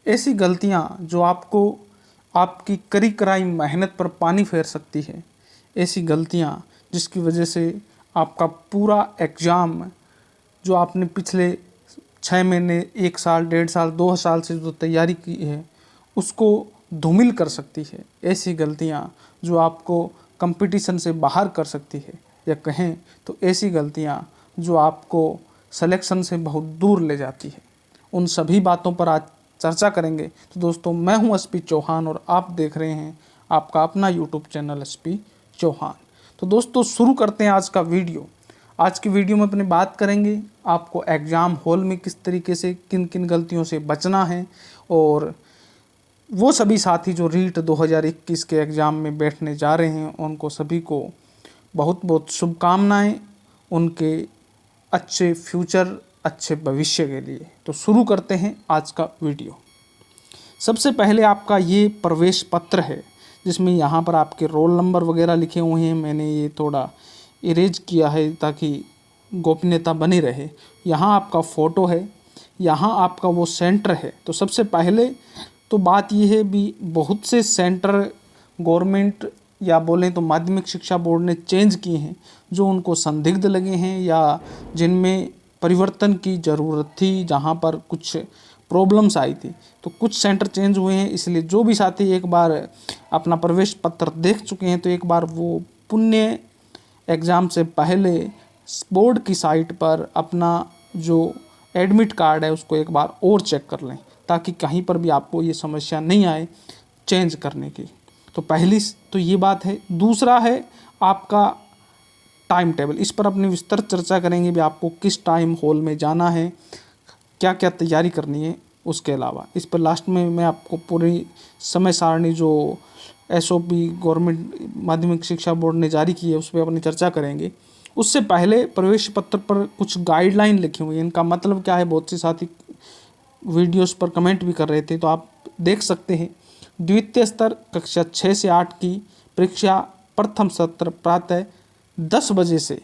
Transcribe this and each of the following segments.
ऐसी गलतियां जो आपको आपकी करी कराई मेहनत पर पानी फेर सकती है, ऐसी गलतियां जिसकी वजह से आपका पूरा एग्ज़ाम जो आपने पिछले 6 महीने, 1 साल, 1.5 साल, 2 साल से जो तैयारी की है उसको धूमिल कर सकती है। ऐसी गलतियां जो आपको कंपटीशन से बाहर कर सकती है, या कहें तो ऐसी गलतियां जो आपको सिलेक्शन से बहुत दूर ले जाती है। उन सभी बातों पर आज चर्चा करेंगे। तो दोस्तों, मैं हूं एसपी चौहान और आप देख रहे हैं आपका अपना यूट्यूब चैनल एसपी चौहान। तो दोस्तों, शुरू करते हैं आज का वीडियो। आज की वीडियो में अपनी बात करेंगे आपको एग्ज़ाम हॉल में किस तरीके से किन किन गलतियों से बचना है, और वो सभी साथी जो रीट 2021 के एग्ज़ाम में बैठने जा रहे हैं उनको सभी को बहुत बहुत शुभकामनाएं, उनके अच्छे फ्यूचर, अच्छे भविष्य के लिए। तो शुरू करते हैं आज का वीडियो। सबसे पहले आपका ये प्रवेश पत्र है, जिसमें यहाँ पर आपके रोल नंबर वगैरह लिखे हुए हैं। मैंने ये थोड़ा इरेज किया है ताकि गोपनीयता बनी रहे। यहाँ आपका फ़ोटो है, यहाँ आपका वो सेंटर है। तो सबसे पहले तो बात ये है भी, बहुत से सेंटर गवर्नमेंट या बोलें तो माध्यमिक शिक्षा बोर्ड ने चेंज किए हैं जो उनको संदिग्ध लगे हैं या जिनमें परिवर्तन की ज़रूरत थी, जहाँ पर कुछ प्रॉब्लम्स आई थी। तो कुछ सेंटर चेंज हुए हैं, इसलिए जो भी साथी एक बार अपना प्रवेश पत्र देख चुके हैं तो एक बार वो पुण्य एग्ज़ाम से पहले बोर्ड की साइट पर अपना जो एडमिट कार्ड है उसको एक बार और चेक कर लें, ताकि कहीं पर भी आपको ये समस्या नहीं आए चेंज करने की। तो पहली तो ये बात है। दूसरा है आपका टाइम टेबल। इस पर अपनी विस्तृत चर्चा करेंगे भी आपको किस टाइम हॉल में जाना है, क्या क्या तैयारी करनी है। उसके अलावा इस पर लास्ट में मैं आपको पूरी समय सारणी जो एसओपी गवर्नमेंट माध्यमिक शिक्षा बोर्ड ने जारी की है उस पर अपनी चर्चा करेंगे। उससे पहले प्रवेश पत्र पर कुछ गाइडलाइन लिखी हुई है। इनका मतलब क्या है, बहुत से साथी वीडियोस पर कमेंट भी कर रहे थे, तो आप देख सकते हैं। द्वितीय स्तर कक्षा 6 से 8 की परीक्षा प्रथम सत्र प्रातः 10 बजे से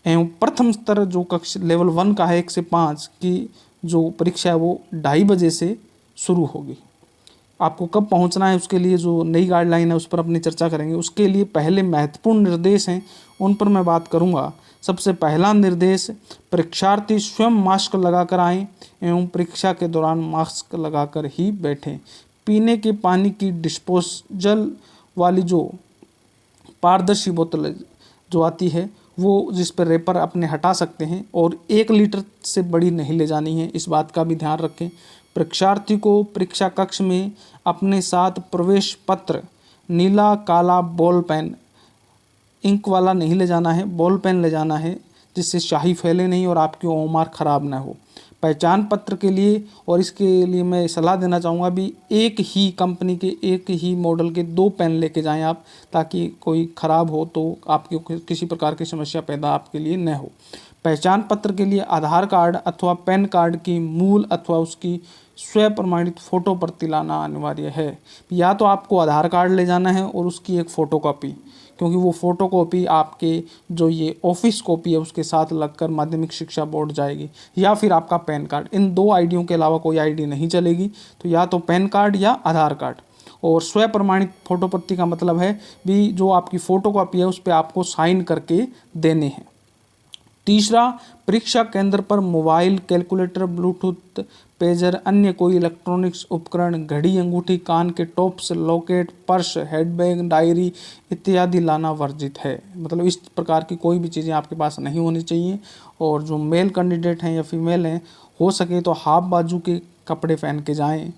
एवं प्रथम स्तर जो कक्षा लेवल 1 का है 1 से 5 की जो परीक्षा है वो 2:30 बजे से शुरू होगी। आपको कब पहुंचना है उसके लिए जो नई गाइडलाइन है उस पर अपनी चर्चा करेंगे। उसके लिए पहले महत्वपूर्ण निर्देश हैं, उन पर मैं बात करूंगा। सबसे पहला निर्देश, परीक्षार्थी स्वयं मास्क लगाकर आएं एवं परीक्षा के दौरान मास्क लगाकर ही बैठें। पीने के पानी की डिस्पोजल वाली जो पारदर्शी बोतल जो आती है वो जिस पर रेपर अपने हटा सकते हैं, और 1 लीटर से बड़ी नहीं ले जानी है, इस बात का भी ध्यान रखें। परीक्षार्थी को परीक्षा कक्ष में अपने साथ प्रवेश पत्र, नीला काला बॉल पेन, इंक वाला नहीं ले जाना है, बॉल पेन ले जाना है जिससे स्याही फैले नहीं और आपकी ओमार ख़राब ना हो। पहचान पत्र के लिए, और इसके लिए मैं सलाह देना चाहूँगा भी, एक ही कंपनी के एक ही मॉडल के 2 पेन लेके जाएं आप, ताकि कोई ख़राब हो तो आपकी किसी प्रकार की समस्या पैदा आपके लिए न हो। पहचान पत्र के लिए आधार कार्ड अथवा पैन कार्ड की मूल अथवा उसकी स्व प्रमाणित फ़ोटो प्रति लाना अनिवार्य है। या तो आपको आधार कार्ड ले जाना है और उसकी एक फ़ोटोकॉपी, क्योंकि वो फ़ोटोकॉपी आपके जो ये ऑफिस कॉपी है उसके साथ लगकर माध्यमिक शिक्षा बोर्ड जाएगी, या फिर आपका पैन कार्ड। इन 2 आईडियों के अलावा कोई आईडी नहीं चलेगी। तो या तो पैन कार्ड या आधार कार्ड। और स्व प्रमाणित फ़ोटो प्रति का मतलब है भी जो आपकी फ़ोटोकॉपी है उस पर आपको साइन करके देने हैं। तीसरा, परीक्षा केंद्र पर मोबाइल, कैलकुलेटर, ब्लूटूथ, पेजर, अन्य कोई इलेक्ट्रॉनिक्स उपकरण, घड़ी, अंगूठी, कान के tops, locket, purse, handbag, diary इत्यादि लाना वर्जित है। मतलब इस प्रकार की कोई भी चीज़ें आपके पास नहीं होनी चाहिए। और जो मेल कैंडिडेट हैं या फीमेल हैं, हो सके तो हाफ बाजू के कपड़े पहन के जाएं,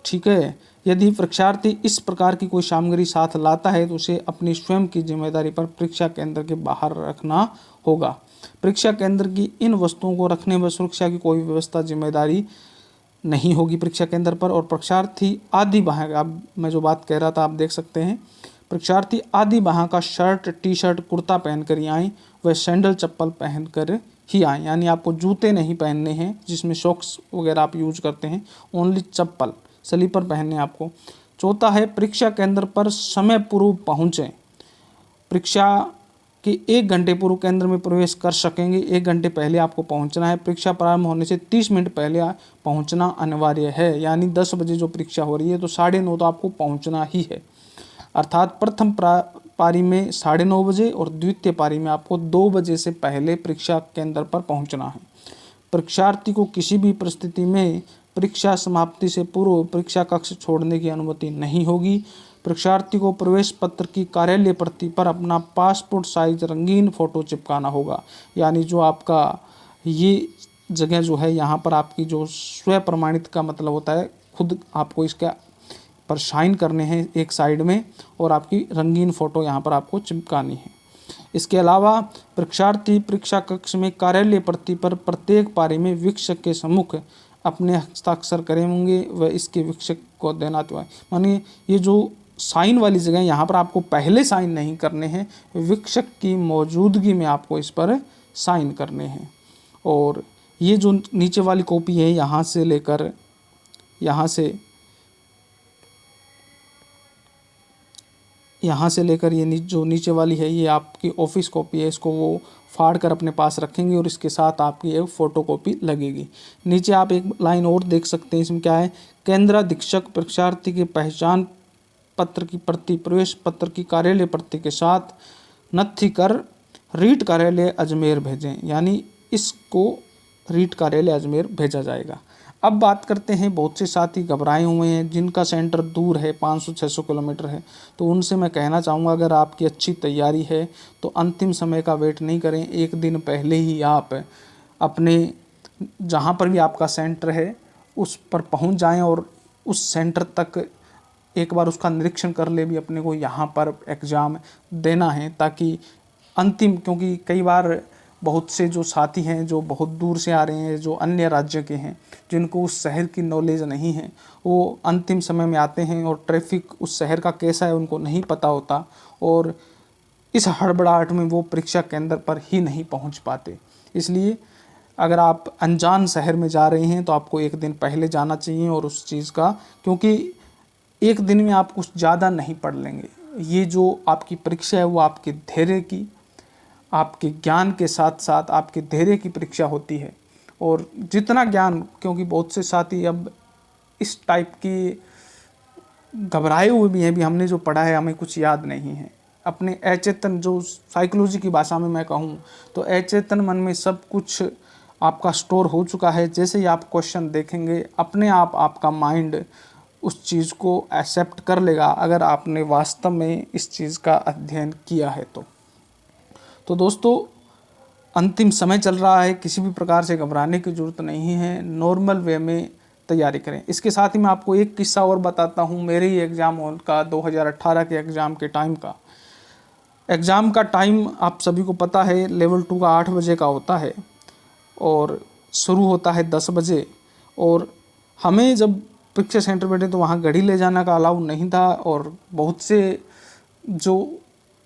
ठीक है। यदि परीक्षार्थी इस प्रकार की कोई सामग्री साथ लाता है तो उसे अपनी स्वयं की जिम्मेदारी पर परीक्षा केंद्र के बाहर रखना होगा। परीक्षा केंद्र की इन वस्तुओं को रखने व सुरक्षा की कोई व्यवस्था जिम्मेदारी नहीं होगी परीक्षा केंद्र पर। और परीक्षार्थी आदि बाह, अब मैं जो बात कह रहा था आप देख सकते हैं, परीक्षार्थी आदि बाह का शर्ट, टी शर्ट, कुर्ता पहनकर ही आएँ, व सैंडल चप्पल पहनकर ही आएँ। यानी आपको जूते नहीं पहनने हैं जिसमें सॉक्स वगैरह आप यूज करते हैं, ओनली चप्पल, स्लीपर पहनने आपको। चौथा है, परीक्षा केंद्र पर समय पूर्व पहुँचें। परीक्षा कि 1 घंटे पूर्व केंद्र में प्रवेश कर सकेंगे। 1 घंटे पहले आपको पहुंचना है। परीक्षा प्रारंभ होने से 30 मिनट पहले पहुंचना अनिवार्य है। यानी 10 बजे जो परीक्षा हो रही है तो 9:30 तो आपको पहुंचना ही है। अर्थात प्रथम पारी में 9:30 बजे और द्वितीय पारी में आपको 2 बजे से पहले परीक्षा केंद्र पर पहुंचना है। परीक्षार्थी को किसी भी परिस्थिति में परीक्षा समाप्ति से पूर्व परीक्षा कक्ष छोड़ने की अनुमति नहीं होगी। परीक्षार्थी को प्रवेश पत्र की कार्यालय प्रति पर अपना पासपोर्ट साइज रंगीन फोटो चिपकाना होगा। यानी जो आपका ये जगह जो है यहाँ पर आपकी जो स्व प्रमाणित का मतलब होता है, खुद आपको इसका पर साइन करने हैं एक साइड में और आपकी रंगीन फ़ोटो यहाँ पर आपको चिपकानी है। इसके अलावा परीक्षार्थी परीक्षा कक्ष में कार्यालय प्रति पर प्रत्येक पारी में वीक्षक के सम्मुख अपने हस्ताक्षर करेंगे व इसके वीक्षक को देना तो है। मानिए ये जो साइन वाली जगह यहाँ पर आपको पहले साइन नहीं करने हैं, वीक्षक की मौजूदगी में आपको इस पर साइन करने हैं। और ये जो नीचे वाली कॉपी है यहाँ से लेकर ये जो नीचे वाली है ये आपकी ऑफिस कॉपी है। इसको वो फाड़ कर अपने पास रखेंगे और इसके साथ आपकी एक फ़ोटो कॉपी लगेगी। नीचे आप एक लाइन और देख सकते हैं, इसमें क्या है, केंद्राधीक्षक परीक्षार्थी के पहचान पत्र की प्रति प्रवेश पत्र की कार्यालय प्रति के साथ नत्थी कर रीट कार्यालय अजमेर भेजें। यानी इसको रीट कार्यालय अजमेर भेजा जाएगा। अब बात करते हैं, बहुत से साथी घबराए हुए हैं जिनका सेंटर दूर है, 500-600 किलोमीटर है, तो उनसे मैं कहना चाहूँगा अगर आपकी अच्छी तैयारी है तो अंतिम समय का वेट नहीं करें। एक दिन पहले ही आप अपने जहाँ पर भी आपका सेंटर है उस पर पहुँच जाएं और उस सेंटर तक एक बार उसका निरीक्षण कर ले भी अपने को यहाँ पर एग्ज़ाम देना है, ताकि अंतिम, क्योंकि कई बार बहुत से जो साथी हैं जो बहुत दूर से आ रहे हैं, जो अन्य राज्य के हैं, जिनको उस शहर की नॉलेज नहीं है, वो अंतिम समय में आते हैं और ट्रैफिक उस शहर का कैसा है उनको नहीं पता होता और इस हड़बड़ाहट में वो परीक्षा केंद्र पर ही नहीं पहुंच पाते। इसलिए अगर आप अनजान शहर में जा रहे हैं तो आपको एक दिन पहले जाना चाहिए और उस चीज़ का, क्योंकि एक दिन में आप कुछ ज़्यादा नहीं पढ़ लेंगे। ये जो आपकी परीक्षा है वो आपके धैर्य की, आपके ज्ञान के साथ साथ आपके धैर्य की परीक्षा होती है। और जितना ज्ञान, क्योंकि बहुत से साथी अब इस टाइप की घबराए हुए भी हैं, भी हमने जो पढ़ा है हमें कुछ याद नहीं है। अपने अचेतन, जो साइकोलॉजी की भाषा में मैं कहूँ तो अचेतन मन में सब कुछ आपका स्टोर हो चुका है। जैसे ही आप क्वेश्चन देखेंगे अपने आप आपका माइंड उस चीज़ को एक्सेप्ट कर लेगा, अगर आपने वास्तव में इस चीज़ का अध्ययन किया है तो दोस्तों अंतिम समय चल रहा है, किसी भी प्रकार से घबराने की ज़रूरत नहीं है, नॉर्मल वे में तैयारी करें। इसके साथ ही मैं आपको एक किस्सा और बताता हूँ, मेरे ही एग्ज़ाम हॉल का 2018 के एग्ज़ाम के टाइम का। एग्ज़ाम का टाइम आप सभी को पता है, लेवल 2 का 8 बजे का होता है और शुरू होता है 10 बजे। और हमें जब परीक्षा सेंटर बैठे तो वहाँ घड़ी ले जाना का अलाउ नहीं था और बहुत से जो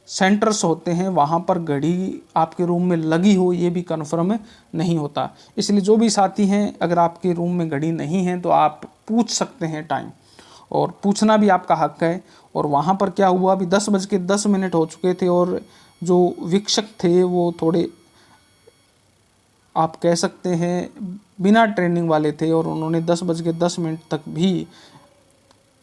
सेंटर्स होते हैं वहाँ पर घड़ी आपके रूम में लगी हो ये भी कन्फर्म नहीं होता। इसलिए जो भी साथी हैं, अगर आपके रूम में घड़ी नहीं है तो आप पूछ सकते हैं टाइम, और पूछना भी आपका हक है। और वहाँ पर क्या हुआ, अभी 10:10 हो चुके थे और जो वीक्षक थे वो थोड़े, आप कह सकते हैं, बिना ट्रेनिंग वाले थे और उन्होंने 10:10 तक भी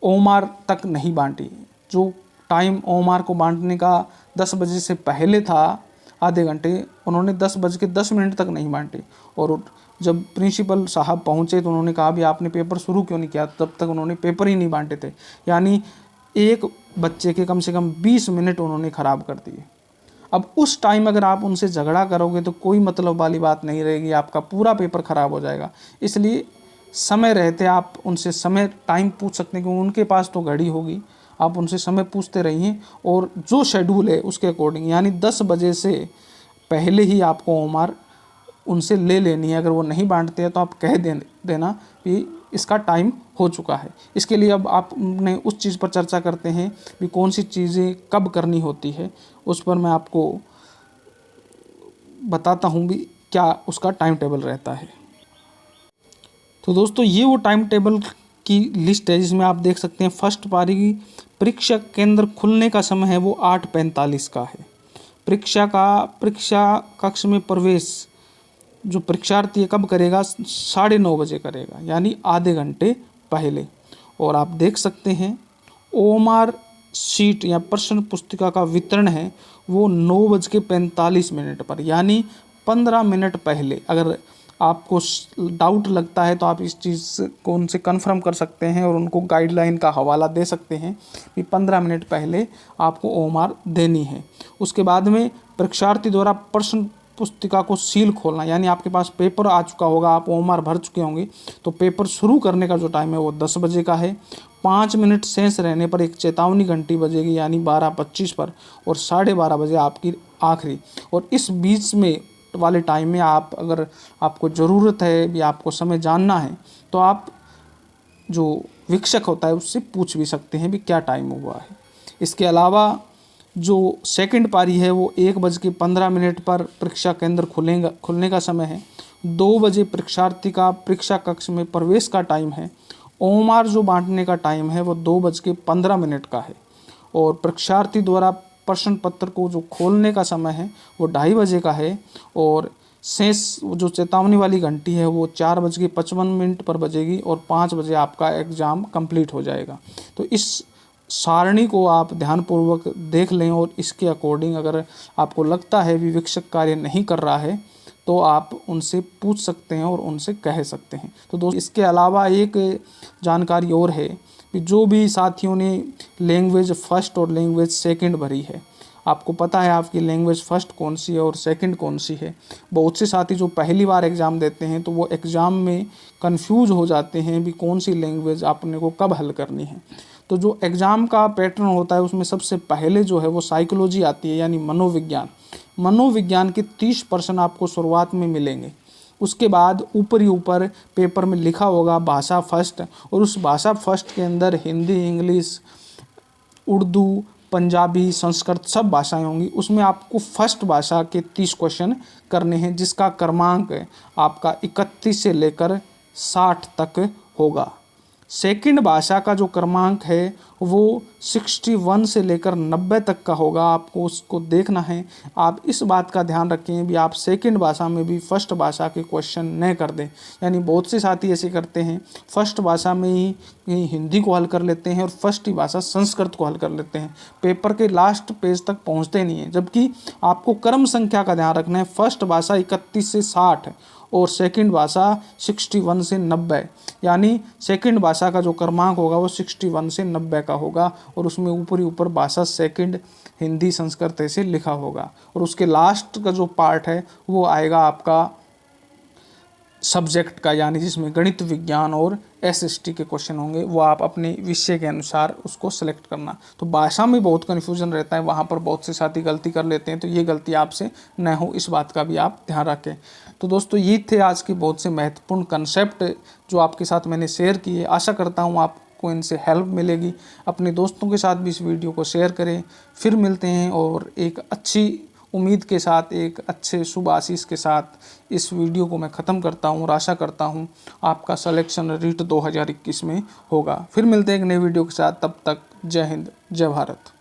ओमार तक नहीं बांटी। जो टाइम ओमार को बांटने का 10 बजे से पहले था, आधे घंटे, उन्होंने 10:10 तक नहीं बांटे। और जब प्रिंसिपल साहब पहुंचे तो उन्होंने कहा भी आपने पेपर शुरू क्यों नहीं किया, तब तक उन्होंने पेपर ही नहीं बांटे थे। यानी एक बच्चे के कम से कम 20 मिनट उन्होंने ख़राब कर दिए। अब उस टाइम अगर आप उनसे झगड़ा करोगे तो कोई मतलब वाली बात नहीं रहेगी, आपका पूरा पेपर ख़राब हो जाएगा। इसलिए समय रहते आप उनसे समय टाइम पूछ सकते हैं, क्योंकि उनके पास तो घड़ी होगी, आप उनसे समय पूछते रहिए और जो शेड्यूल है उसके अकॉर्डिंग, यानी 10 बजे से पहले ही आपको ओमार उनसे ले लेनी है। अगर वो नहीं बांटते हैं तो आप कह देना कि इसका टाइम हो चुका है। इसके लिए अब आपने उस चीज़ पर चर्चा करते हैं कि कौन सी चीज़ें कब करनी होती है, उस पर मैं आपको बताता हूँ भी क्या उसका टाइम टेबल रहता है। तो दोस्तों ये वो टाइम टेबल की लिस्ट है जिसमें आप देख सकते हैं फर्स्ट पारी की परीक्षा केंद्र खुलने का समय है वो 8:45 का है। परीक्षा कक्ष में प्रवेश जो परीक्षार्थी है कब करेगा, 9:30 बजे करेगा, यानी आधे घंटे पहले। और आप देख सकते हैं ओएमआर शीट या प्रश्न पुस्तिका का वितरण है वो 9:45 पर, यानी 15 मिनट पहले। अगर आपको डाउट लगता है तो आप इस चीज़ को उनसे कंफर्म कर सकते हैं और उनको गाइडलाइन का हवाला दे सकते हैं कि 15 मिनट पहले आपको ओएमआर देनी है। उसके बाद में परीक्षार्थी द्वारा प्रश्न पुस्तिका को सील खोलना, यानी आपके पास पेपर आ चुका होगा, आप ओएमआर भर चुके होंगे, तो पेपर शुरू करने का जो टाइम है वो 10 बजे का है। 5 मिनट शेष रहने पर एक चेतावनी घंटी बजेगी, यानी 12:25 पर, और 12:30 बजे आपकी आखिरी। और इस बीच में वाले टाइम में अगर आपको ज़रूरत है भी, आपको समय जानना है, तो आप जो शिक्षक होता है उससे पूछ भी सकते हैं भी क्या टाइम हुआ है। इसके अलावा जो सेकंड पारी है वो 1:15 पर परीक्षा केंद्र खुलने का समय है। 2 बजे परीक्षार्थी का परीक्षा कक्ष में प्रवेश का टाइम है। ओएमआर जो बांटने का टाइम है वो 2:15 का है। और परीक्षार्थी द्वारा प्रश्न पत्र को जो खोलने का समय है वो 2:30 का है। और शेष जो चेतावनी वाली घंटी है वो 4:55 पर बजेगी और 5 बजे आपका एग्ज़ाम कंप्लीट हो जाएगा। तो इस सारणी को आप ध्यानपूर्वक देख लें और इसके अकॉर्डिंग अगर आपको लगता है भी शिक्षक कार्य नहीं कर रहा है तो आप उनसे पूछ सकते हैं और उनसे कह सकते हैं। तो दोस्तों, इसके अलावा एक जानकारी और है कि जो भी साथियों ने लैंग्वेज फर्स्ट और लैंग्वेज सेकंड भरी है, आपको पता है आपकी लैंग्वेज फ़र्स्ट कौन सी है और सेकंड कौन सी है। बहुत से साथी जो पहली बार एग्ज़ाम देते हैं तो वो एग्ज़ाम में कंफ्यूज हो जाते हैं भी कौन सी लैंग्वेज आपने को कब हल करनी है। तो जो एग्ज़ाम का पैटर्न होता है उसमें सबसे पहले जो है वो साइकोलॉजी आती है, यानी मनोविज्ञान के 30% आपको शुरुआत में मिलेंगे। उसके बाद ऊपर पेपर में लिखा होगा भाषा फर्स्ट, और उस भाषा फर्स्ट के अंदर हिंदी, इंग्लिश, उर्दू, पंजाबी, संस्कृत सब भाषाएं होंगी। उसमें आपको फर्स्ट भाषा के 30 क्वेश्चन करने हैं, जिसका क्रमांक आपका 31 से लेकर 60 तक होगा। सेकंड भाषा का जो क्रमांक है वो 61 से लेकर 90 तक का होगा। आपको उसको देखना है। आप इस बात का ध्यान रखें भी आप सेकंड भाषा में भी फर्स्ट भाषा के क्वेश्चन न कर दें। यानी बहुत से साथी ऐसे करते हैं, फर्स्ट भाषा में ही हिंदी को हल कर लेते हैं और फर्स्ट ही भाषा संस्कृत को हल कर लेते हैं, पेपर के लास्ट पेज तक पहुँचते नहीं हैं। जबकि आपको क्रम संख्या का ध्यान रखना है। फर्स्ट भाषा 31 से 60 और सेकंड भाषा 61 से 90, यानी सेकंड भाषा का जो क्रमांक होगा वो 61 से 90 का होगा। और उसमें ऊपर भाषा सेकंड हिंदी, संस्कृत ऐसे लिखा होगा। और उसके लास्ट का जो पार्ट है वो आएगा आपका सब्जेक्ट का, यानी जिसमें गणित, विज्ञान और एसएसटी के क्वेश्चन होंगे। वो आप अपने विषय के अनुसार उसको सेलेक्ट करना। तो भाषा में बहुत कन्फ्यूजन रहता है, वहाँ पर बहुत से साथी गलती कर लेते हैं, तो ये गलती आपसे न हो, इस बात का भी आप ध्यान रखें। तो दोस्तों, ये थे आज के बहुत से महत्वपूर्ण कंसेप्ट जो आपके साथ मैंने शेयर किए। आशा करता हूँ आपको इनसे हेल्प मिलेगी। अपने दोस्तों के साथ भी इस वीडियो को शेयर करें। फिर मिलते हैं और एक अच्छी उम्मीद के साथ, एक अच्छे शुभ आशीष के साथ इस वीडियो को मैं ख़त्म करता हूँ और आशा करता हूँ आपका सिलेक्शन रीट 2021 में होगा। फिर मिलते हैं एक नई वीडियो के साथ, तब तक जय हिंद, जय भारत।